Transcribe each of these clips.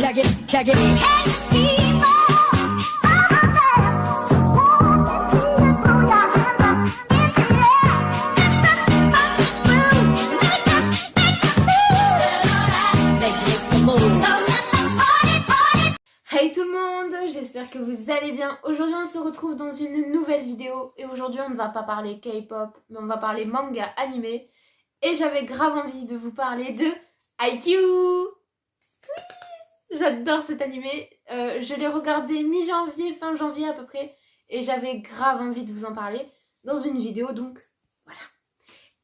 check it, check it. Hey tout le monde, j'espère que vous allez bien. Aujourd'hui on se retrouve dans une nouvelle vidéo et aujourd'hui on ne va pas parler K-pop mais on va parler manga animé et j'avais grave envie de vous parler de Haikyuu. Oui, j'adore cet animé, je l'ai regardé mi-janvier, fin janvier à peu près et j'avais grave envie de vous en parler dans une vidéo donc voilà.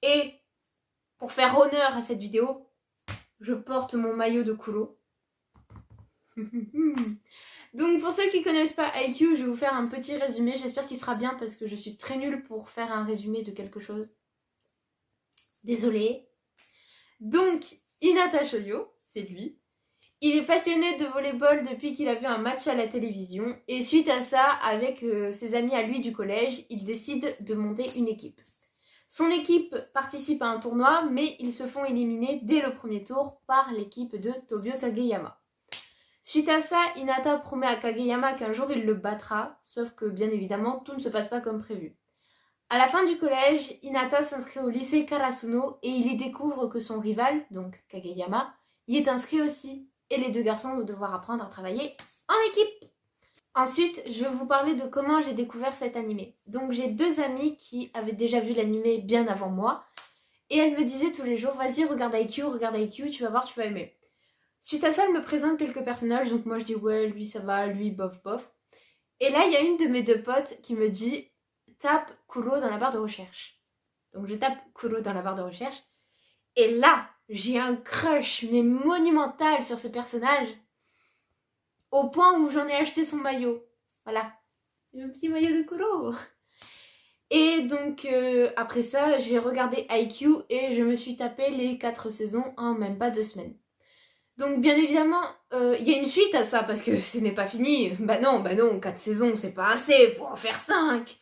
Et pour faire honneur à cette vidéo, je porte mon maillot de Kuro. Donc pour ceux qui connaissent pas Haikyuu, je vais vous faire un petit résumé, j'espère qu'il sera bien parce que je suis très nulle pour faire un résumé de quelque chose. Désolée. Donc Hinata Shoujo, c'est lui. Il est passionné de volleyball depuis qu'il a vu un match à la télévision et suite à ça, avec ses amis à lui du collège, il décide de monter une équipe. Son équipe participe à un tournoi mais ils se font éliminer dès le premier tour par l'équipe de Tobio Kageyama. Suite à ça, Hinata promet à Kageyama qu'un jour il le battra, sauf que bien évidemment tout ne se passe pas comme prévu. À la fin du collège, Hinata s'inscrit au lycée Karasuno et il y découvre que son rival, donc Kageyama, y est inscrit aussi. Et les deux garçons vont devoir apprendre à travailler en équipe. Ensuite, je vais vous parler de comment j'ai découvert cet animé. Donc j'ai deux amies qui avaient déjà vu l'animé bien avant moi et elles me disaient tous les jours, vas-y regarde Haikyuu, tu vas voir, tu vas aimer. Suite à ça, elle me présente quelques personnages, donc moi je dis ouais, lui ça va, lui bof bof. Et là, il y a une de mes deux potes qui me dit tape Kuro dans la barre de recherche. Donc je tape Kuro dans la barre de recherche. Et là, j'ai un crush, mais monumental sur ce personnage. Au point où j'en ai acheté son maillot. Voilà, un petit maillot de Kuro. Et donc après ça, j'ai regardé Haikyuu et je me suis tapé les 4 saisons en même pas 2 semaines. Donc bien évidemment, il y a une suite à ça parce que ce n'est pas fini. Bah non, 4 saisons c'est pas assez, faut en faire 5.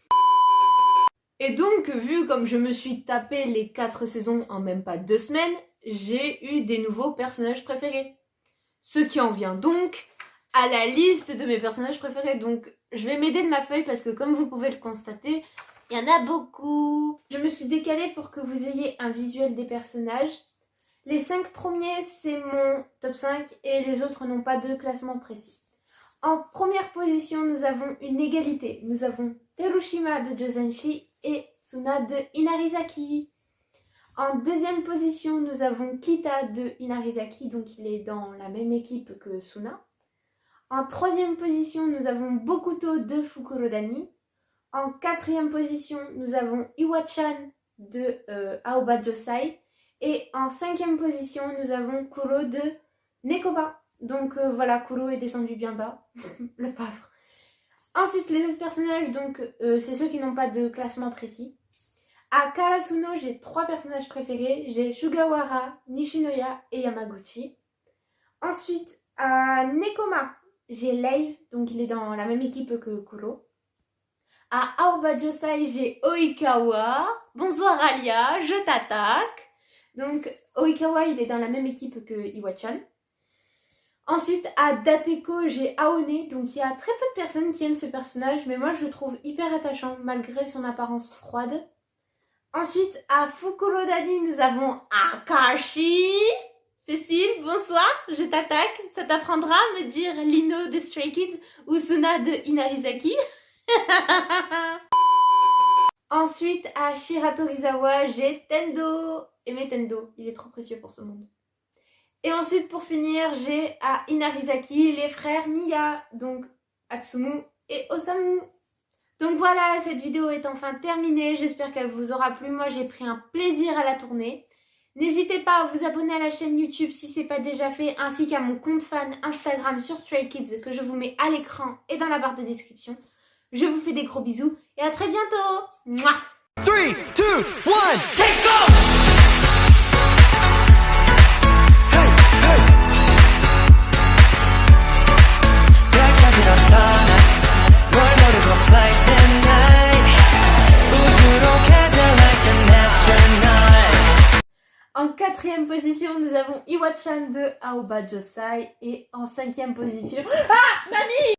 Et donc, vu comme je me suis tapé les 4 saisons en même pas 2 semaines, j'ai eu des nouveaux personnages préférés. Ce qui en vient donc à la liste de mes personnages préférés. Donc je vais m'aider de ma feuille parce que comme vous pouvez le constater, il y en a beaucoup. Je me suis décalée pour que vous ayez un visuel des personnages. Les 5 premiers, c'est mon top 5 et les autres n'ont pas de classement précis. En première position, nous avons une égalité. Nous avons Terushima de Jozenshi et Suna de Inarizaki. En deuxième position, nous avons Kita de Inarizaki, donc il est dans la même équipe que Suna. En troisième position, nous avons Bokuto de Fukurodani. En quatrième position, nous avons Iwa-chan de Aoba Josai. Et en cinquième position, nous avons Kuro de Nekoba. Donc voilà, Kuro est descendu bien bas, le pauvre. Ensuite, les autres personnages, donc c'est ceux qui n'ont pas de classement précis. À Karasuno, j'ai 3 personnages préférés. J'ai Sugawara, Nishinoya et Yamaguchi. Ensuite, à Nekoma, j'ai Leif, donc il est dans la même équipe que Kuro. À Aoba Josai, j'ai Oikawa. Bonsoir Alia, je t'attaque. Donc Oikawa, il est dans la même équipe que Iwa-chan. Ensuite, à Dateko, j'ai Aone. Donc il y a très peu de personnes qui aiment ce personnage, mais moi je le trouve hyper attachant malgré son apparence froide. Ensuite, à Fukurodani, nous avons Akashi. Cécile, bonsoir, je t'attaque. Ça t'apprendra à me dire Lino de Stray Kids ou Suna de Inarizaki. Ensuite, à Shiratorizawa, j'ai Tendo. Aimez Tendo, il est trop précieux pour ce monde. Et ensuite, pour finir, j'ai à Inarizaki les frères Miya, donc Atsumu et Osamu. Donc voilà, cette vidéo est enfin terminée, j'espère qu'elle vous aura plu. Moi, j'ai pris un plaisir à la tourner. N'hésitez pas à vous abonner à la chaîne YouTube si ce n'est pas déjà fait, ainsi qu'à mon compte fan Instagram sur Stray Kids que je vous mets à l'écran et dans la barre de description. Je vous fais des gros bisous et à très bientôt. Mouah. 3, 2, 1, take off! En quatrième position, position, nous avons Iwa-chan de Aoba Josai. Et en 5e position... Ah,